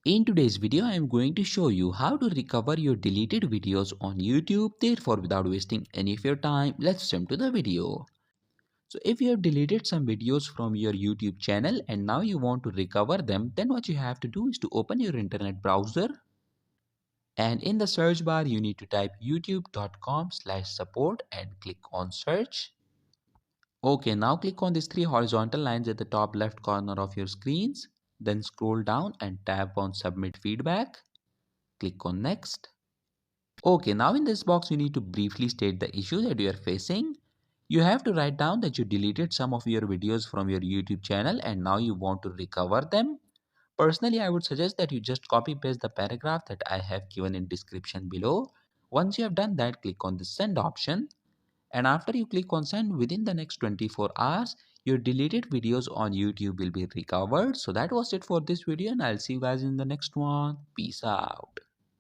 In today's video, I am going to show you how to recover your deleted videos on YouTube. Therefore, without wasting any of your time, let's jump to the video. So if you have deleted some videos from your YouTube channel and now you want to recover them, then what you have to do is to open your internet browser, and in the search bar you need to type youtube.com/support and click on search. Okay, now click on these three horizontal lines at the top left corner of your screens. Then scroll down and tap on submit feedback. Click on next. Okay, now in this box you need to briefly state the issue that you are facing. You have to write down that you deleted some of your videos from your YouTube channel and now you want to recover them. Personally, I would suggest that you just copy paste the paragraph that I have given in description below. Once you have done that, click on the send option. And after you click on send, within the next 24 hours, your deleted videos on YouTube will be recovered. So that was it for this video and I'll see you guys in the next one. Peace out.